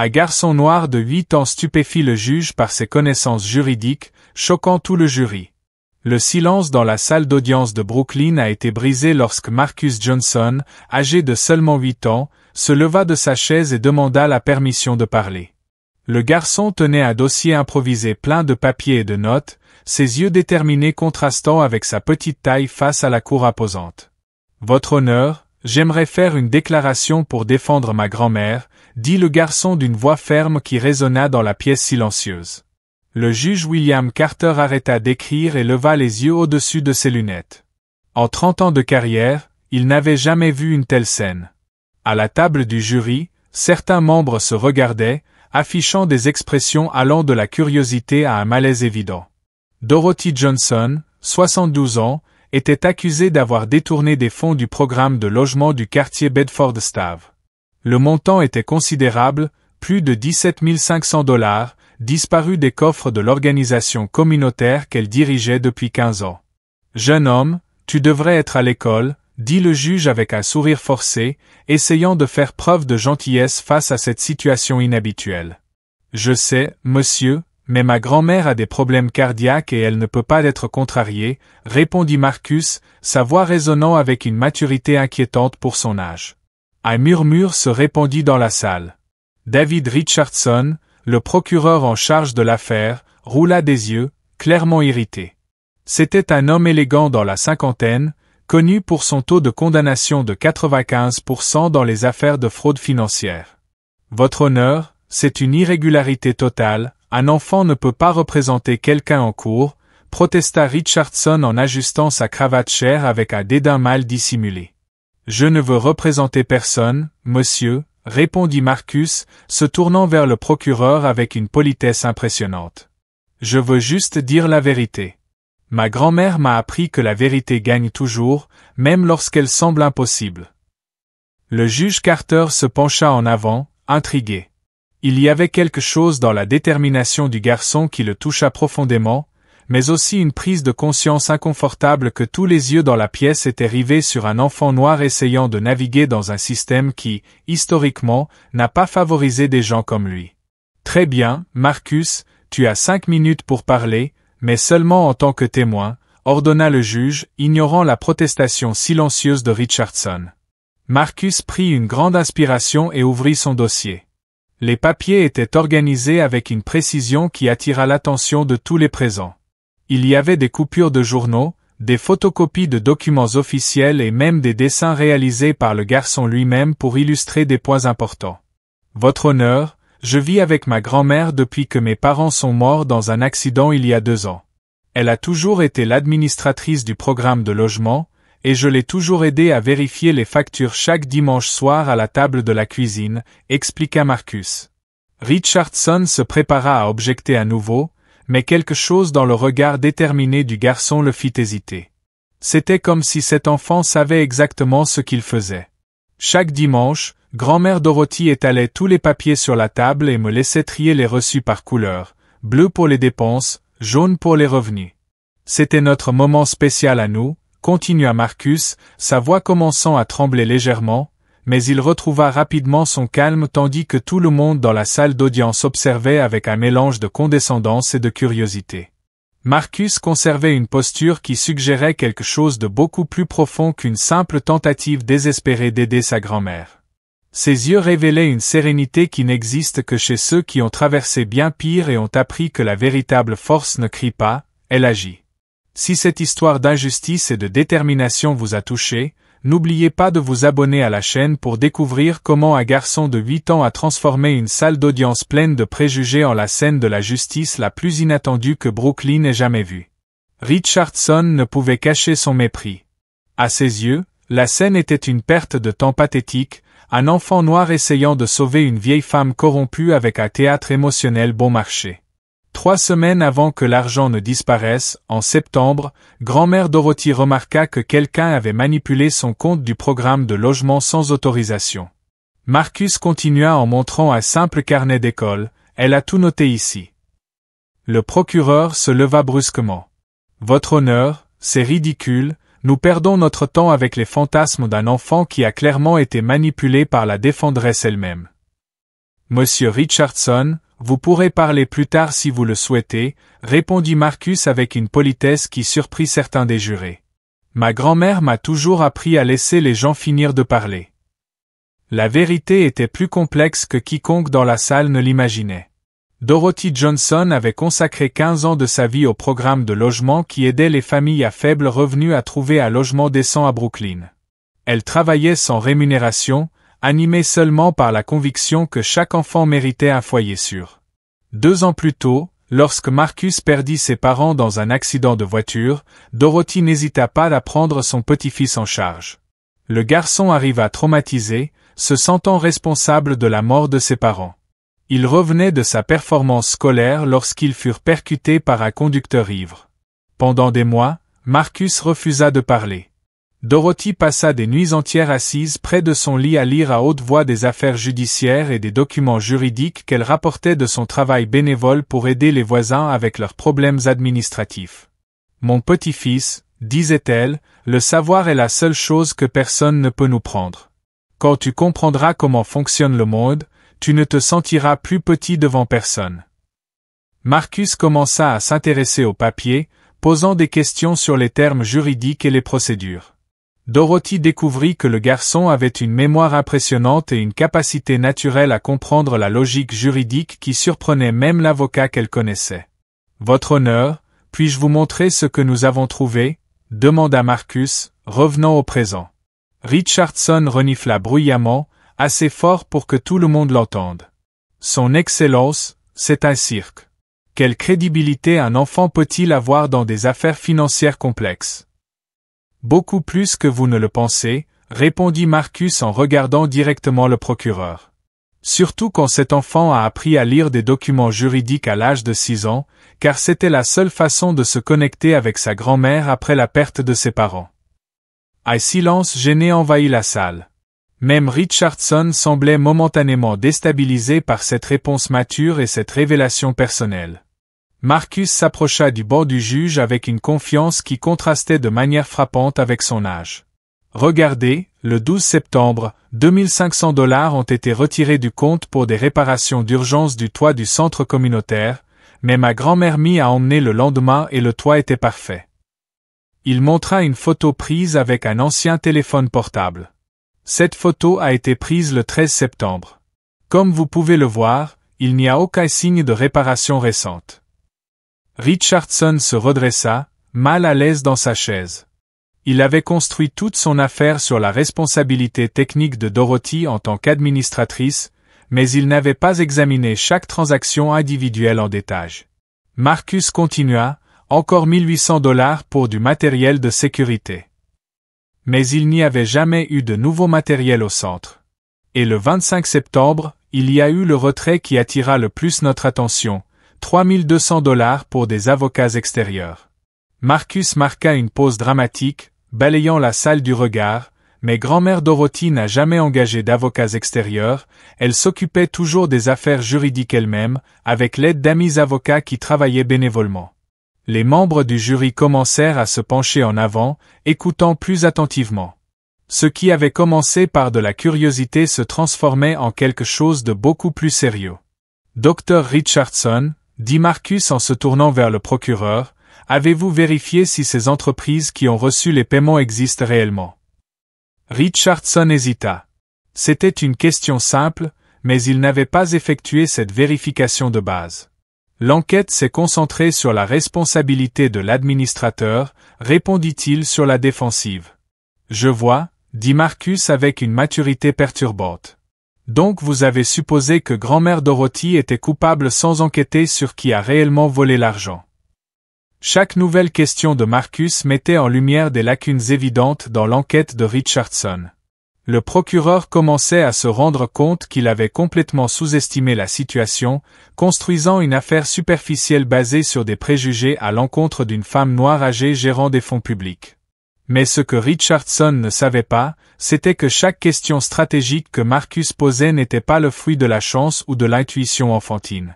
Un garçon noir de 8 ans stupéfie le juge par ses connaissances juridiques, choquant tout le jury. Le silence dans la salle d'audience de Brooklyn a été brisé lorsque Marcus Johnson, âgé de seulement 8 ans, se leva de sa chaise et demanda la permission de parler. Le garçon tenait un dossier improvisé plein de papiers et de notes, ses yeux déterminés contrastant avec sa petite taille face à la cour imposante. « Votre honneur, j'aimerais faire une déclaration pour défendre ma grand-mère », dit le garçon d'une voix ferme qui résonna dans la pièce silencieuse. Le juge William Carter arrêta d'écrire et leva les yeux au-dessus de ses lunettes. En 30 ans de carrière, il n'avait jamais vu une telle scène. À la table du jury, certains membres se regardaient, affichant des expressions allant de la curiosité à un malaise évident. Dorothy Johnson, 72 ans, était accusée d'avoir détourné des fonds du programme de logement du quartier Bedford-Stave. Le montant était considérable, plus de 17 500 $, disparu des coffres de l'organisation communautaire qu'elle dirigeait depuis 15 ans. « Jeune homme, tu devrais être à l'école », dit le juge avec un sourire forcé, essayant de faire preuve de gentillesse face à cette situation inhabituelle. « Je sais, monsieur, mais ma grand-mère a des problèmes cardiaques et elle ne peut pas être contrariée, » répondit Marcus, sa voix résonnant avec une maturité inquiétante pour son âge. Un murmure se répandit dans la salle. David Richardson, le procureur en charge de l'affaire, roula des yeux, clairement irrité. C'était un homme élégant dans la cinquantaine, connu pour son taux de condamnation de 95% dans les affaires de fraude financière. « Votre honneur, c'est une irrégularité totale, un enfant ne peut pas représenter quelqu'un en cour », protesta Richardson en ajustant sa cravate chère avec un dédain mal dissimulé. « Je ne veux représenter personne, monsieur », répondit Marcus, se tournant vers le procureur avec une politesse impressionnante. « Je veux juste dire la vérité. Ma grand-mère m'a appris que la vérité gagne toujours, même lorsqu'elle semble impossible. » Le juge Carter se pencha en avant, intrigué. Il y avait quelque chose dans la détermination du garçon qui le toucha profondément, mais aussi une prise de conscience inconfortable que tous les yeux dans la pièce étaient rivés sur un enfant noir essayant de naviguer dans un système qui, historiquement, n'a pas favorisé des gens comme lui. « Très bien, Marcus, tu as 5 minutes pour parler, mais seulement en tant que témoin, » ordonna le juge, ignorant la protestation silencieuse de Richardson. Marcus prit une grande inspiration et ouvrit son dossier. Les papiers étaient organisés avec une précision qui attira l'attention de tous les présents. Il y avait des coupures de journaux, des photocopies de documents officiels et même des dessins réalisés par le garçon lui-même pour illustrer des points importants. « Votre honneur, je vis avec ma grand-mère depuis que mes parents sont morts dans un accident il y a 2 ans. Elle a toujours été l'administratrice du programme de logement, et je l'ai toujours aidée à vérifier les factures chaque dimanche soir à la table de la cuisine, » expliqua Marcus. Richardson se prépara à objecter à nouveau, mais quelque chose dans le regard déterminé du garçon le fit hésiter. C'était comme si cet enfant savait exactement ce qu'il faisait. Chaque dimanche, grand-mère Dorothy étalait tous les papiers sur la table et me laissait trier les reçus par couleur, bleu pour les dépenses, jaune pour les revenus. C'était notre moment spécial à nous, continua Marcus, sa voix commençant à trembler légèrement, mais il retrouva rapidement son calme tandis que tout le monde dans la salle d'audience observait avec un mélange de condescendance et de curiosité. Marcus conservait une posture qui suggérait quelque chose de beaucoup plus profond qu'une simple tentative désespérée d'aider sa grand-mère. Ses yeux révélaient une sérénité qui n'existe que chez ceux qui ont traversé bien pire et ont appris que la véritable force ne crie pas, elle agit. Si cette histoire d'injustice et de détermination vous a touché, n'oubliez pas de vous abonner à la chaîne pour découvrir comment un garçon de 8 ans a transformé une salle d'audience pleine de préjugés en la scène de la justice la plus inattendue que Brooklyn ait jamais vue. Richardson ne pouvait cacher son mépris. À ses yeux, la scène était une perte de temps pathétique, un enfant noir essayant de sauver une vieille femme corrompue avec un théâtre émotionnel bon marché. 3 semaines avant que l'argent ne disparaisse, en septembre, grand-mère Dorothy remarqua que quelqu'un avait manipulé son compte du programme de logement sans autorisation. Marcus continua en montrant un simple carnet d'école, « Elle a tout noté ici. » Le procureur se leva brusquement. « Votre honneur, c'est ridicule, nous perdons notre temps avec les fantasmes d'un enfant qui a clairement été manipulé par la défenderesse elle-même. » Monsieur Richardson, vous pourrez parler plus tard si vous le souhaitez, répondit Marcus avec une politesse qui surprit certains des jurés. Ma grand-mère m'a toujours appris à laisser les gens finir de parler. La vérité était plus complexe que quiconque dans la salle ne l'imaginait. Dorothy Johnson avait consacré 15 ans de sa vie au programme de logement qui aidait les familles à faible revenu à trouver un logement décent à Brooklyn. Elle travaillait sans rémunération, animée seulement par la conviction que chaque enfant méritait un foyer sûr. 2 ans plus tôt, lorsque Marcus perdit ses parents dans un accident de voiture, Dorothy n'hésita pas à prendre son petit-fils en charge. Le garçon arriva traumatisé, se sentant responsable de la mort de ses parents. Il revenait de sa performance scolaire lorsqu'ils furent percutés par un conducteur ivre. Pendant des mois, Marcus refusa de parler. Dorothy passa des nuits entières assise près de son lit à lire à haute voix des affaires judiciaires et des documents juridiques qu'elle rapportait de son travail bénévole pour aider les voisins avec leurs problèmes administratifs. « Mon petit-fils, disait-elle, le savoir est la seule chose que personne ne peut nous prendre. Quand tu comprendras comment fonctionne le monde, tu ne te sentiras plus petit devant personne. » Marcus commença à s'intéresser au papier, posant des questions sur les termes juridiques et les procédures. Dorothy découvrit que le garçon avait une mémoire impressionnante et une capacité naturelle à comprendre la logique juridique qui surprenait même l'avocat qu'elle connaissait. « Votre honneur, puis-je vous montrer ce que nous avons trouvé ?» demanda Marcus, revenant au présent. Richardson renifla bruyamment, assez fort pour que tout le monde l'entende. « Son Excellence, c'est un cirque. Quelle crédibilité un enfant peut-il avoir dans des affaires financières complexes ? » « Beaucoup plus que vous ne le pensez, » répondit Marcus en regardant directement le procureur. « Surtout quand cet enfant a appris à lire des documents juridiques à l'âge de 6 ans, car c'était la seule façon de se connecter avec sa grand-mère après la perte de ses parents. » Un silence gêné envahit la salle. Même Richardson semblait momentanément déstabilisé par cette réponse mature et cette révélation personnelle. Marcus s'approcha du banc du juge avec une confiance qui contrastait de manière frappante avec son âge. « Regardez, le 12 septembre, 2500 $ ont été retirés du compte pour des réparations d'urgence du toit du centre communautaire, mais ma grand-mère m'y a emmené le lendemain et le toit était parfait. » Il montra une photo prise avec un ancien téléphone portable. Cette photo a été prise le 13 septembre. Comme vous pouvez le voir, il n'y a aucun signe de réparation récente. Richardson se redressa, mal à l'aise dans sa chaise. Il avait construit toute son affaire sur la responsabilité technique de Dorothy en tant qu'administratrice, mais il n'avait pas examiné chaque transaction individuelle en détail. Marcus continua, encore 1800 $ pour du matériel de sécurité. Mais il n'y avait jamais eu de nouveau matériel au centre. Et le 25 septembre, il y a eu le retrait qui attira le plus notre attention, 3200 $ pour des avocats extérieurs. Marcus marqua une pause dramatique, balayant la salle du regard, mais grand-mère Dorothy n'a jamais engagé d'avocats extérieurs, elle s'occupait toujours des affaires juridiques elle-même, avec l'aide d'amis avocats qui travaillaient bénévolement. Les membres du jury commencèrent à se pencher en avant, écoutant plus attentivement. Ce qui avait commencé par de la curiosité se transformait en quelque chose de beaucoup plus sérieux. « Dr Richardson, » dit Marcus en se tournant vers le procureur, « avez-vous vérifié si ces entreprises qui ont reçu les paiements existent réellement ?» Richardson hésita. C'était une question simple, mais il n'avait pas effectué cette vérification de base. L'enquête s'est concentrée sur la responsabilité de l'administrateur, répondit-il sur la défensive. Je vois, dit Marcus avec une maturité perturbante. Donc vous avez supposé que grand-mère Dorothy était coupable sans enquêter sur qui a réellement volé l'argent. Chaque nouvelle question de Marcus mettait en lumière des lacunes évidentes dans l'enquête de Richardson. Le procureur commençait à se rendre compte qu'il avait complètement sous-estimé la situation, construisant une affaire superficielle basée sur des préjugés à l'encontre d'une femme noire âgée gérant des fonds publics. Mais ce que Richardson ne savait pas, c'était que chaque question stratégique que Marcus posait n'était pas le fruit de la chance ou de l'intuition enfantine.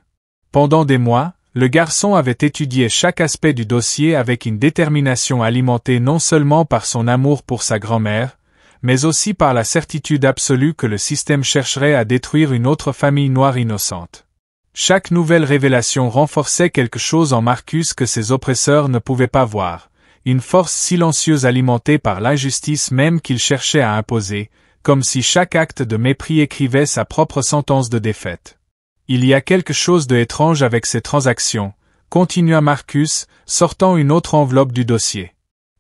Pendant des mois, le garçon avait étudié chaque aspect du dossier avec une détermination alimentée non seulement par son amour pour sa grand-mère, mais aussi par la certitude absolue que le système chercherait à détruire une autre famille noire innocente. Chaque nouvelle révélation renforçait quelque chose en Marcus que ses oppresseurs ne pouvaient pas voir, une force silencieuse alimentée par l'injustice même qu'il cherchait à imposer, comme si chaque acte de mépris écrivait sa propre sentence de défaite. Il y a quelque chose de étrange avec ces transactions, continua Marcus, sortant une autre enveloppe du dossier.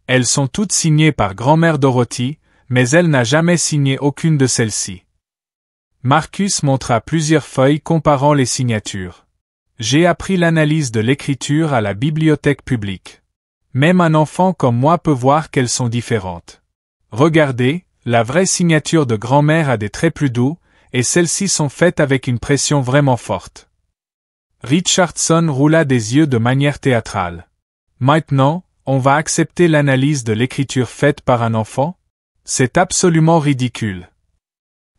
Elles sont toutes signées par grand-mère Dorothy, mais elle n'a jamais signé aucune de celles-ci. Marcus montra plusieurs feuilles comparant les signatures. J'ai appris l'analyse de l'écriture à la bibliothèque publique. Même un enfant comme moi peut voir qu'elles sont différentes. Regardez, la vraie signature de grand-mère a des traits plus doux, et celles-ci sont faites avec une pression vraiment forte. Richardson roula des yeux de manière théâtrale. Maintenant, on va accepter l'analyse de l'écriture faite par un enfant? C'est absolument ridicule.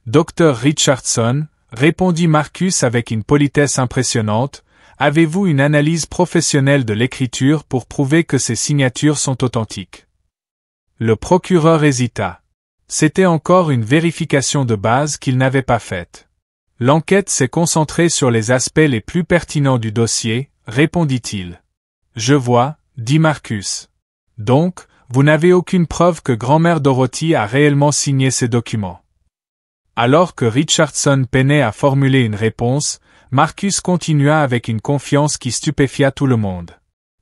Docteur Richardson, répondit Marcus avec une politesse impressionnante, avez-vous une analyse professionnelle de l'écriture pour prouver que ces signatures sont authentiques? Le procureur hésita. C'était encore une vérification de base qu'il n'avait pas faite. L'enquête s'est concentrée sur les aspects les plus pertinents du dossier, répondit-il. Je vois, dit Marcus. Donc, vous n'avez aucune preuve que grand-mère Dorothy a réellement signé ces documents. Alors que Richardson peinait à formuler une réponse, Marcus continua avec une confiance qui stupéfia tout le monde.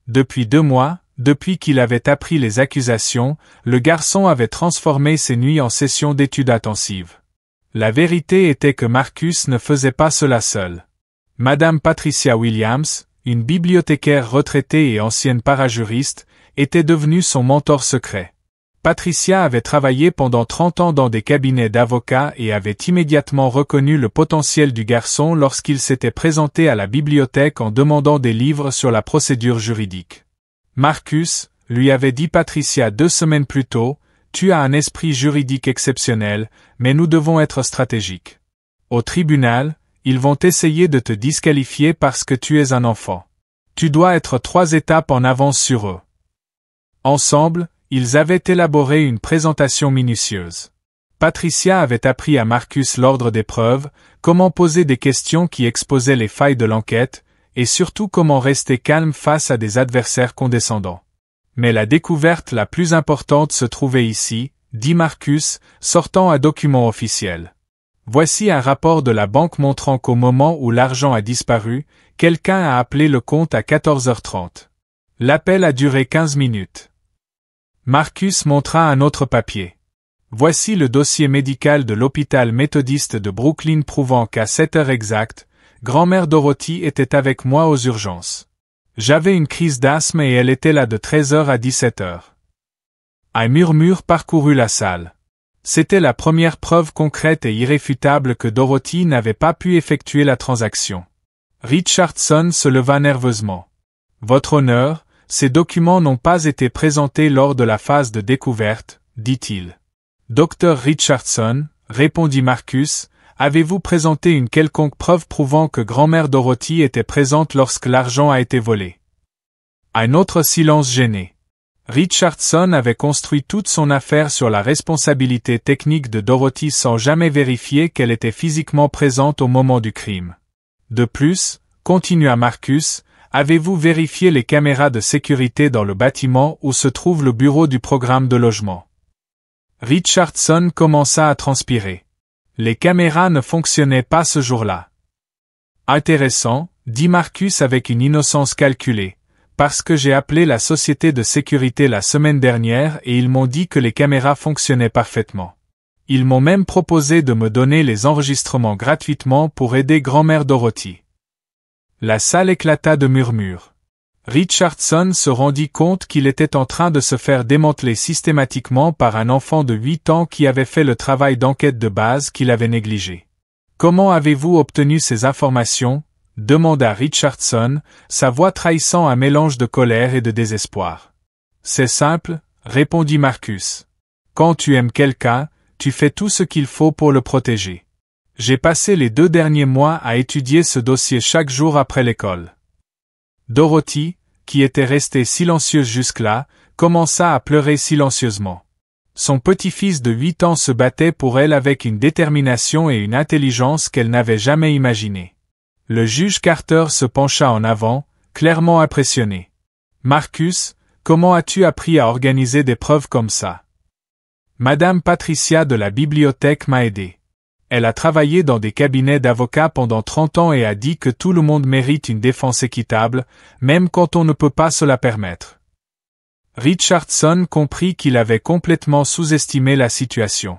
Depuis 2 mois, depuis qu'il avait appris les accusations, le garçon avait transformé ses nuits en sessions d'études intensives. La vérité était que Marcus ne faisait pas cela seul. Madame Patricia Williams, une bibliothécaire retraitée et ancienne parajuriste, était devenue son mentor secret. Patricia avait travaillé pendant 30 ans dans des cabinets d'avocats et avait immédiatement reconnu le potentiel du garçon lorsqu'il s'était présenté à la bibliothèque en demandant des livres sur la procédure juridique. Marcus, lui avait dit Patricia 2 semaines plus tôt, tu as un esprit juridique exceptionnel, mais nous devons être stratégiques. Au tribunal, ils vont essayer de te disqualifier parce que tu es un enfant. Tu dois être 3 étapes en avance sur eux. Ensemble, ils avaient élaboré une présentation minutieuse. Patricia avait appris à Marcus l'ordre des preuves, comment poser des questions qui exposaient les failles de l'enquête, et surtout comment rester calme face à des adversaires condescendants. Mais la découverte la plus importante se trouvait ici, dit Marcus, sortant un document officiel. Voici un rapport de la banque montrant qu'au moment où l'argent a disparu, quelqu'un a appelé le compte à 14h30. L'appel a duré 15 minutes. Marcus montra un autre papier. Voici le dossier médical de l'hôpital méthodiste de Brooklyn prouvant qu'à 7 heures exactes, grand-mère Dorothy était avec moi aux urgences. J'avais une crise d'asthme et elle était là de 13h à 17h. Un murmure parcourut la salle. C'était la première preuve concrète et irréfutable que Dorothy n'avait pas pu effectuer la transaction. Richardson se leva nerveusement. Votre honneur, ces documents n'ont pas été présentés lors de la phase de découverte, dit-il. Docteur Richardson, répondit Marcus, avez-vous présenté une quelconque preuve prouvant que grand-mère Dorothy était présente lorsque l'argent a été volé? Un autre silence gêné. Richardson avait construit toute son affaire sur la responsabilité technique de Dorothy sans jamais vérifier qu'elle était physiquement présente au moment du crime. De plus, continua Marcus, avez-vous vérifié les caméras de sécurité dans le bâtiment où se trouve le bureau du programme de logement? Richardson commença à transpirer. Les caméras ne fonctionnaient pas ce jour-là. Intéressant, dit Marcus avec une innocence calculée, parce que j'ai appelé la société de sécurité la semaine dernière et ils m'ont dit que les caméras fonctionnaient parfaitement. Ils m'ont même proposé de me donner les enregistrements gratuitement pour aider grand-mère Dorothy. La salle éclata de murmures. Richardson se rendit compte qu'il était en train de se faire démanteler systématiquement par un enfant de 8 ans qui avait fait le travail d'enquête de base qu'il avait négligé. Comment avez-vous obtenu ces informations? Demanda Richardson, sa voix trahissant un mélange de colère et de désespoir. C'est simple, répondit Marcus. Quand tu aimes quelqu'un, tu fais tout ce qu'il faut pour le protéger. J'ai passé les 2 derniers mois à étudier ce dossier chaque jour après l'école. Dorothy, qui était restée silencieuse jusque-là, commença à pleurer silencieusement. Son petit-fils de 8 ans se battait pour elle avec une détermination et une intelligence qu'elle n'avait jamais imaginées. Le juge Carter se pencha en avant, clairement impressionné. « Marcus, comment as-tu appris à organiser des preuves comme ça? » Madame Patricia de la bibliothèque m'a aidé. Elle a travaillé dans des cabinets d'avocats pendant 30 ans et a dit que tout le monde mérite une défense équitable, même quand on ne peut pas se la permettre. Richardson comprit qu'il avait complètement sous-estimé la situation.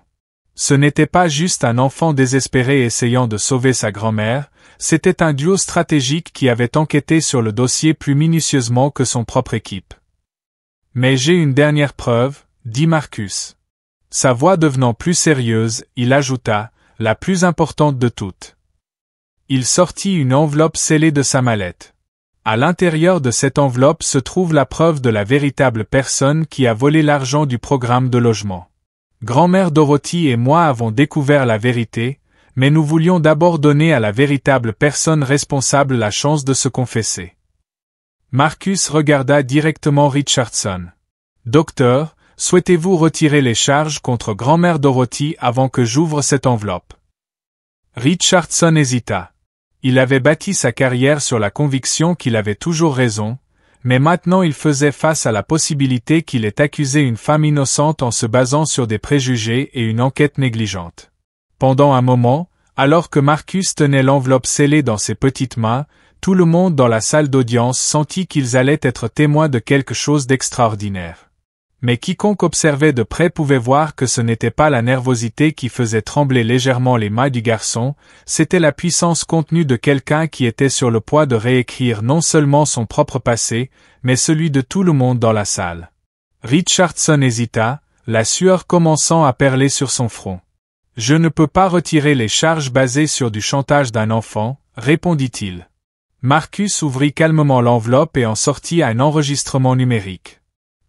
Ce n'était pas juste un enfant désespéré essayant de sauver sa grand-mère, c'était un duo stratégique qui avait enquêté sur le dossier plus minutieusement que son propre équipe. « Mais j'ai une dernière preuve, » dit Marcus. Sa voix devenant plus sérieuse, il ajouta, « la plus importante de toutes. » Il sortit une enveloppe scellée de sa mallette. À l'intérieur de cette enveloppe se trouve la preuve de la véritable personne qui a volé l'argent du programme de logement. Grand-mère Dorothy et moi avons découvert la vérité, mais nous voulions d'abord donner à la véritable personne responsable la chance de se confesser. Marcus regarda directement Richardson. « Docteur, souhaitez-vous retirer les charges contre grand-mère Dorothy avant que j'ouvre cette enveloppe ?» Richardson hésita. Il avait bâti sa carrière sur la conviction qu'il avait toujours raison, mais maintenant il faisait face à la possibilité qu'il ait accusé une femme innocente en se basant sur des préjugés et une enquête négligente. Pendant un moment, alors que Marcus tenait l'enveloppe scellée dans ses petites mains, tout le monde dans la salle d'audience sentit qu'ils allaient être témoins de quelque chose d'extraordinaire. Mais quiconque observait de près pouvait voir que ce n'était pas la nervosité qui faisait trembler légèrement les mains du garçon, c'était la puissance contenue de quelqu'un qui était sur le point de réécrire non seulement son propre passé, mais celui de tout le monde dans la salle. Richardson hésita, la sueur commençant à perler sur son front. « Je ne peux pas retirer les charges basées sur du chantage d'un enfant, » répondit-il. Marcus ouvrit calmement l'enveloppe et en sortit un enregistrement numérique.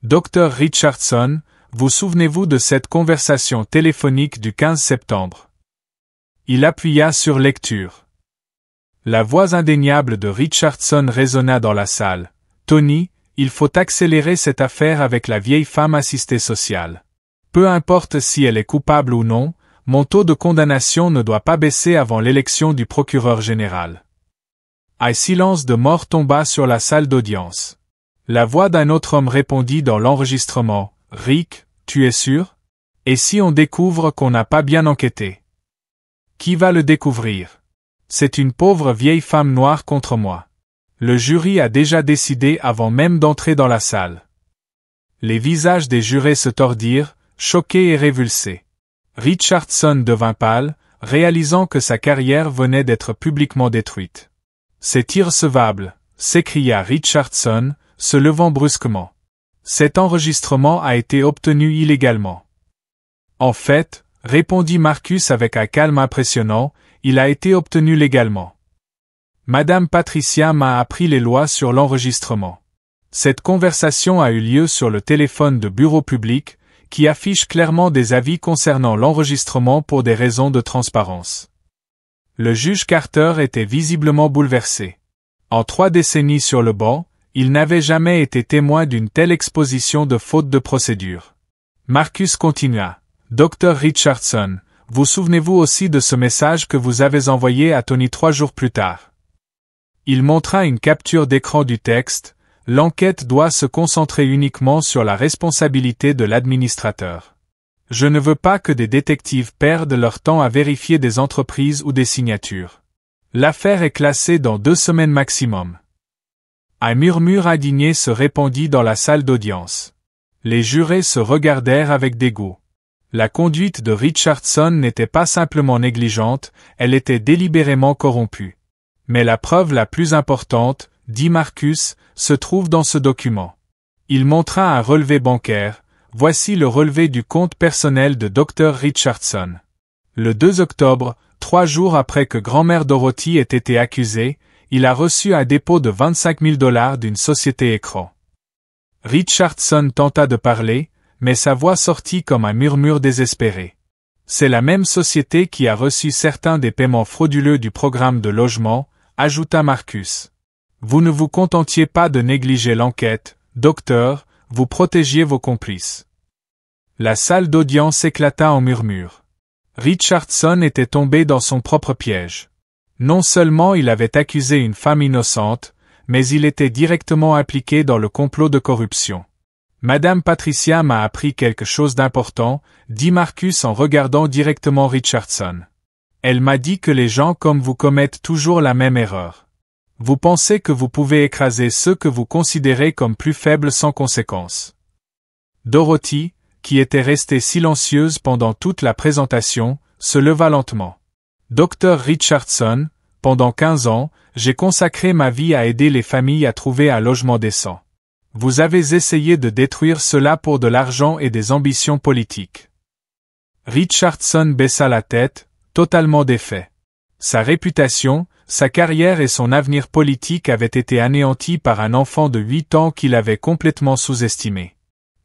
Dr Richardson, vous souvenez-vous de cette conversation téléphonique du 15 septembre? Il appuya sur lecture. La voix indéniable de Richardson résonna dans la salle. « Tony, il faut accélérer cette affaire avec la vieille femme assistée sociale. Peu importe si elle est coupable ou non, mon taux de condamnation ne doit pas baisser avant l'élection du procureur général. » Un silence de mort tomba sur la salle d'audience. La voix d'un autre homme répondit dans l'enregistrement. « Rick, tu es sûr? Et si on découvre qu'on n'a pas bien enquêté? Qui va le découvrir? C'est une pauvre vieille femme noire contre moi. Le jury a déjà décidé avant même d'entrer dans la salle. » Les visages des jurés se tordirent, choqués et révulsés. Richardson devint pâle, réalisant que sa carrière venait d'être publiquement détruite. « C'est irrecevable !» s'écria Richardson, se levant brusquement. Cet enregistrement a été obtenu illégalement. En fait, répondit Marcus avec un calme impressionnant, il a été obtenu légalement. Madame Patricia m'a appris les lois sur l'enregistrement. Cette conversation a eu lieu sur le téléphone de bureau public, qui affiche clairement des avis concernant l'enregistrement pour des raisons de transparence. Le juge Carter était visiblement bouleversé. En 3 décennies sur le banc, il n'avait jamais été témoin d'une telle exposition de faute de procédure. Marcus continua. « Dr Richardson, vous souvenez-vous aussi de ce message que vous avez envoyé à Tony 3 jours plus tard? » Il montra une capture d'écran du texte. « L'enquête doit se concentrer uniquement sur la responsabilité de l'administrateur. Je ne veux pas que des détectives perdent leur temps à vérifier des entreprises ou des signatures. L'affaire est classée dans 2 semaines maximum. » Un murmure indigné se répandit dans la salle d'audience. Les jurés se regardèrent avec dégoût. La conduite de Richardson n'était pas simplement négligente, elle était délibérément corrompue. Mais la preuve la plus importante, dit Marcus, se trouve dans ce document. Il montra un relevé bancaire. Voici le relevé du compte personnel de Dr Richardson. Le 2 octobre, 3 jours après que grand-mère Dorothy ait été accusée, il a reçu un dépôt de $25 000 d'une société écran. Richardson tenta de parler, mais sa voix sortit comme un murmure désespéré. C'est la même société qui a reçu certains des paiements frauduleux du programme de logement, ajouta Marcus. Vous ne vous contentiez pas de négliger l'enquête, docteur, vous protégiez vos complices. La salle d'audience éclata en murmures. Richardson était tombé dans son propre piège. Non seulement il avait accusé une femme innocente, mais il était directement impliqué dans le complot de corruption. Madame Patricia m'a appris quelque chose d'important, dit Marcus en regardant directement Richardson. Elle m'a dit que les gens comme vous commettent toujours la même erreur. Vous pensez que vous pouvez écraser ceux que vous considérez comme plus faibles sans conséquence. Dorothy, qui était restée silencieuse pendant toute la présentation, se leva lentement. Dr Richardson, pendant 15 ans, j'ai consacré ma vie à aider les familles à trouver un logement décent. Vous avez essayé de détruire cela pour de l'argent et des ambitions politiques. Richardson baissa la tête, totalement défait. Sa réputation, sa carrière et son avenir politique avaient été anéantis par un enfant de 8 ans qu'il avait complètement sous-estimé.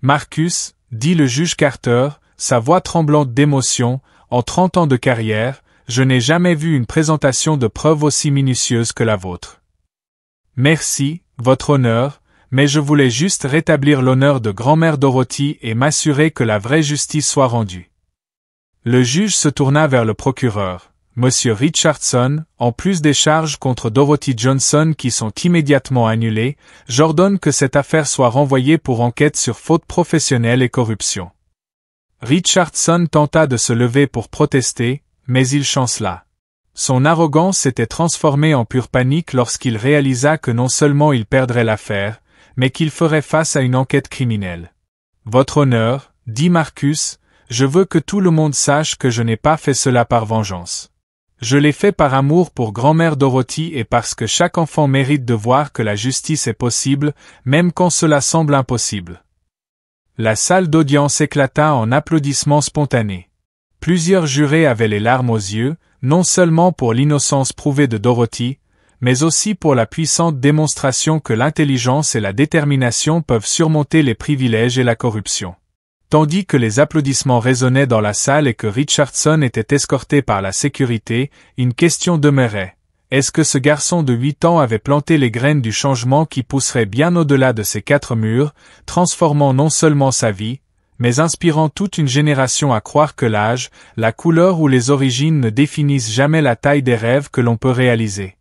Marcus, dit le juge Carter, sa voix tremblante d'émotion, en 30 ans de carrière, je n'ai jamais vu une présentation de preuves aussi minutieuse que la vôtre. Merci, votre honneur, mais je voulais juste rétablir l'honneur de grand-mère Dorothy et m'assurer que la vraie justice soit rendue. Le juge se tourna vers le procureur. Monsieur Richardson, en plus des charges contre Dorothy Johnson qui sont immédiatement annulées, j'ordonne que cette affaire soit renvoyée pour enquête sur faute professionnelle et corruption. Richardson tenta de se lever pour protester, mais il chancela. Son arrogance s'était transformée en pure panique lorsqu'il réalisa que non seulement il perdrait l'affaire, mais qu'il ferait face à une enquête criminelle. Votre honneur, dit Marcus, je veux que tout le monde sache que je n'ai pas fait cela par vengeance. Je l'ai fait par amour pour grand-mère Dorothy et parce que chaque enfant mérite de voir que la justice est possible, même quand cela semble impossible. La salle d'audience éclata en applaudissements spontanés. Plusieurs jurés avaient les larmes aux yeux, non seulement pour l'innocence prouvée de Dorothy, mais aussi pour la puissante démonstration que l'intelligence et la détermination peuvent surmonter les privilèges et la corruption. Tandis que les applaudissements résonnaient dans la salle et que Richardson était escorté par la sécurité, une question demeurait. Est-ce que ce garçon de 8 ans avait planté les graines du changement qui pousserait bien au-delà de ces 4 murs, transformant non seulement sa vie, mais inspirant toute une génération à croire que l'âge, la couleur ou les origines ne définissent jamais la taille des rêves que l'on peut réaliser.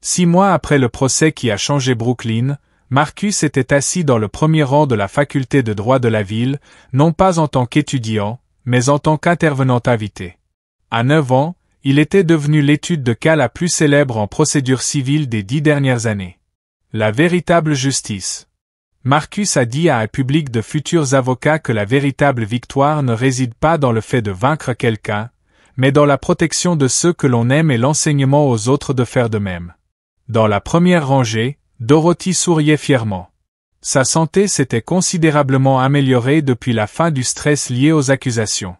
6 mois après le procès qui a changé Brooklyn, Marcus était assis dans le premier rang de la faculté de droit de la ville, non pas en tant qu'étudiant, mais en tant qu'intervenant invité. À 9 ans, il était devenu l'étude de cas la plus célèbre en procédure civile des 10 dernières années. La véritable justice. Marcus a dit à un public de futurs avocats que la véritable victoire ne réside pas dans le fait de vaincre quelqu'un, mais dans la protection de ceux que l'on aime et l'enseignement aux autres de faire de même. Dans la première rangée, Dorothy souriait fièrement. Sa santé s'était considérablement améliorée depuis la fin du stress lié aux accusations.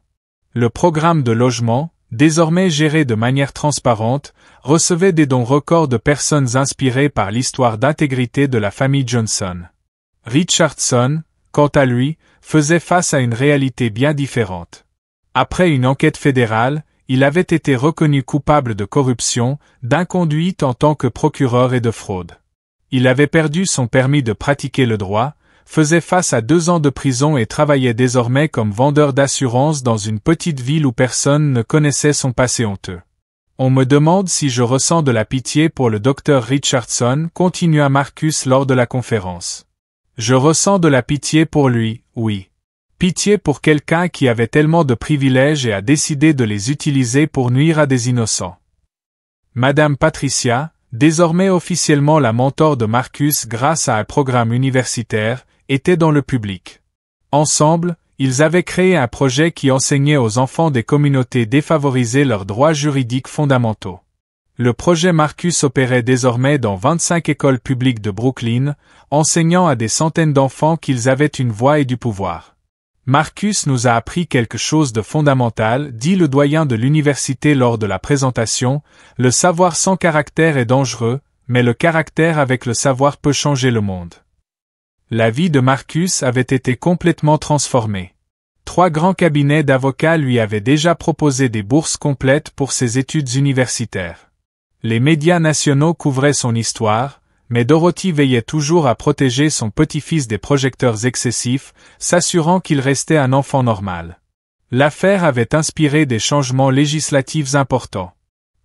Le programme de logement, désormais géré de manière transparente, recevait des dons records de personnes inspirées par l'histoire d'intégrité de la famille Johnson. Richardson, quant à lui, faisait face à une réalité bien différente. Après une enquête fédérale, il avait été reconnu coupable de corruption, d'inconduite en tant que procureur et de fraude. Il avait perdu son permis de pratiquer le droit, faisait face à 2 ans de prison et travaillait désormais comme vendeur d'assurance dans une petite ville où personne ne connaissait son passé honteux. On me demande si je ressens de la pitié pour le docteur Richardson, continua Marcus lors de la conférence. Je ressens de la pitié pour lui, oui. Pitié pour quelqu'un qui avait tellement de privilèges et a décidé de les utiliser pour nuire à des innocents. Madame Patricia, désormais officiellement la mentor de Marcus grâce à un programme universitaire, était dans le public. Ensemble, ils avaient créé un projet qui enseignait aux enfants des communautés défavorisées leurs droits juridiques fondamentaux. Le projet Marcus opérait désormais dans 25 écoles publiques de Brooklyn, enseignant à des centaines d'enfants qu'ils avaient une voix et du pouvoir. Marcus nous a appris quelque chose de fondamental, dit le doyen de l'université lors de la présentation, le savoir sans caractère est dangereux, mais le caractère avec le savoir peut changer le monde. La vie de Marcus avait été complètement transformée. 3 grands cabinets d'avocats lui avaient déjà proposé des bourses complètes pour ses études universitaires. Les médias nationaux couvraient son histoire, mais Dorothy veillait toujours à protéger son petit-fils des projecteurs excessifs, s'assurant qu'il restait un enfant normal. L'affaire avait inspiré des changements législatifs importants.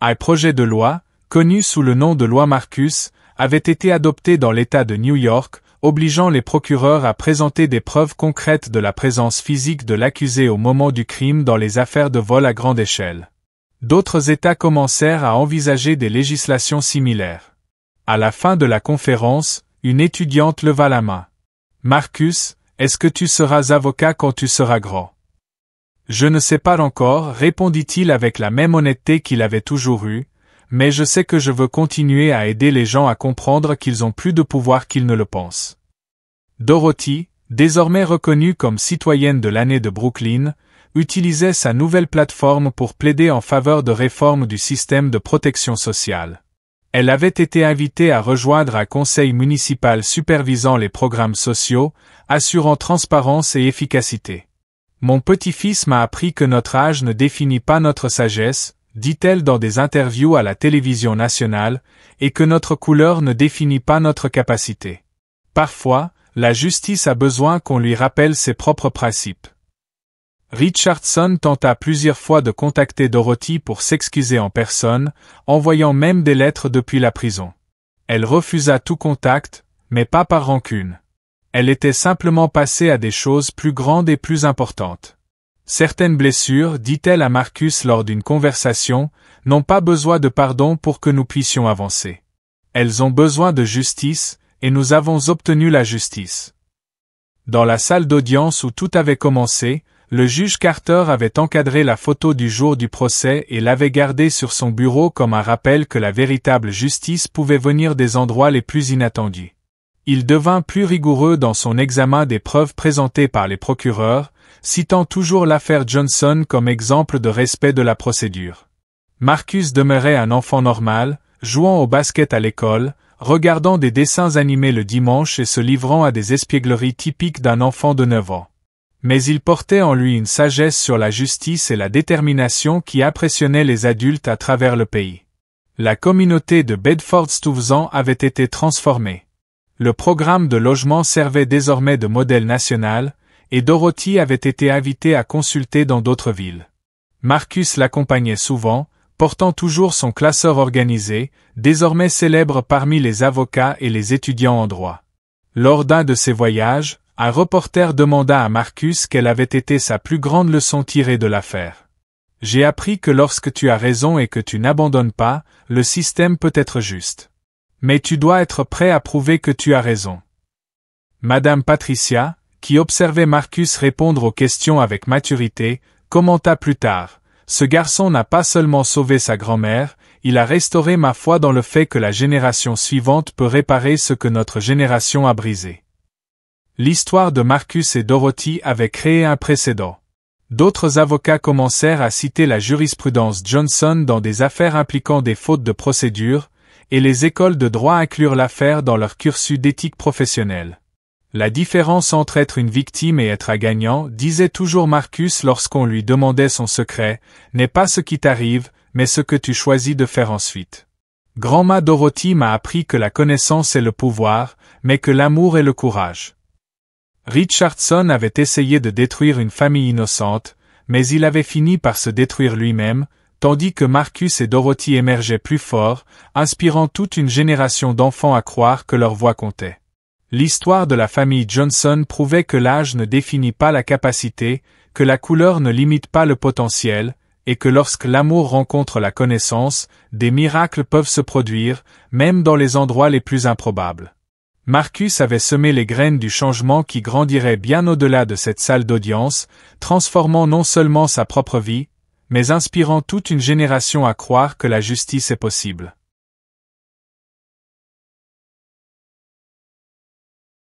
Un projet de loi, connu sous le nom de loi Marcus, avait été adopté dans l'État de New York, obligeant les procureurs à présenter des preuves concrètes de la présence physique de l'accusé au moment du crime dans les affaires de vol à grande échelle. D'autres États commencèrent à envisager des législations similaires. À la fin de la conférence, une étudiante leva la main. « Marcus, est-ce que tu seras avocat quand tu seras grand ?» « Je ne sais pas encore, répondit-il avec la même honnêteté qu'il avait toujours eue, mais je sais que je veux continuer à aider les gens à comprendre qu'ils ont plus de pouvoir qu'ils ne le pensent. » Dorothy, désormais reconnue comme citoyenne de l'année de Brooklyn, utilisait sa nouvelle plateforme pour plaider en faveur de réformes du système de protection sociale. Elle avait été invitée à rejoindre un conseil municipal supervisant les programmes sociaux, assurant transparence et efficacité. « Mon petit-fils m'a appris que notre âge ne définit pas notre sagesse, dit-elle dans des interviews à la télévision nationale, et que notre couleur ne définit pas notre capacité. Parfois, la justice a besoin qu'on lui rappelle ses propres principes. » Richardson tenta plusieurs fois de contacter Dorothy pour s'excuser en personne, envoyant même des lettres depuis la prison. Elle refusa tout contact, mais pas par rancune. Elle était simplement passée à des choses plus grandes et plus importantes. Certaines blessures, dit-elle à Marcus lors d'une conversation, n'ont pas besoin de pardon pour que nous puissions avancer. Elles ont besoin de justice, et nous avons obtenu la justice. Dans la salle d'audience où tout avait commencé, le juge Carter avait encadré la photo du jour du procès et l'avait gardée sur son bureau comme un rappel que la véritable justice pouvait venir des endroits les plus inattendus. Il devint plus rigoureux dans son examen des preuves présentées par les procureurs, citant toujours l'affaire Johnson comme exemple de respect de la procédure. Marcus demeurait un enfant normal, jouant au basket à l'école, regardant des dessins animés le dimanche et se livrant à des espiègleries typiques d'un enfant de 9 ans. Mais il portait en lui une sagesse sur la justice et la détermination qui impressionnaient les adultes à travers le pays. La communauté de Bedford-Stuyvesant avait été transformée. Le programme de logement servait désormais de modèle national, et Dorothy avait été invitée à consulter dans d'autres villes. Marcus l'accompagnait souvent, portant toujours son classeur organisé, désormais célèbre parmi les avocats et les étudiants en droit. Lors d'un de ces voyages, un reporter demanda à Marcus quelle avait été sa plus grande leçon tirée de l'affaire. « J'ai appris que lorsque tu as raison et que tu n'abandonnes pas, le système peut être juste. Mais tu dois être prêt à prouver que tu as raison. » Madame Patricia, qui observait Marcus répondre aux questions avec maturité, commenta plus tard. « Ce garçon n'a pas seulement sauvé sa grand-mère, il a restauré ma foi dans le fait que la génération suivante peut réparer ce que notre génération a brisé. » L'histoire de Marcus et Dorothy avait créé un précédent. D'autres avocats commencèrent à citer la jurisprudence Johnson dans des affaires impliquant des fautes de procédure, et les écoles de droit inclurent l'affaire dans leur cursus d'éthique professionnelle. La différence entre être une victime et être un gagnant, disait toujours Marcus lorsqu'on lui demandait son secret, n'est pas ce qui t'arrive, mais ce que tu choisis de faire ensuite. Grand-ma Dorothy m'a appris que la connaissance est le pouvoir, mais que l'amour est le courage. Richardson avait essayé de détruire une famille innocente, mais il avait fini par se détruire lui-même, tandis que Marcus et Dorothy émergeaient plus forts, inspirant toute une génération d'enfants à croire que leur voix comptait. L'histoire de la famille Johnson prouvait que l'âge ne définit pas la capacité, que la couleur ne limite pas le potentiel, et que lorsque l'amour rencontre la connaissance, des miracles peuvent se produire, même dans les endroits les plus improbables. Marcus avait semé les graines du changement qui grandirait bien au-delà de cette salle d'audience, transformant non seulement sa propre vie, mais inspirant toute une génération à croire que la justice est possible.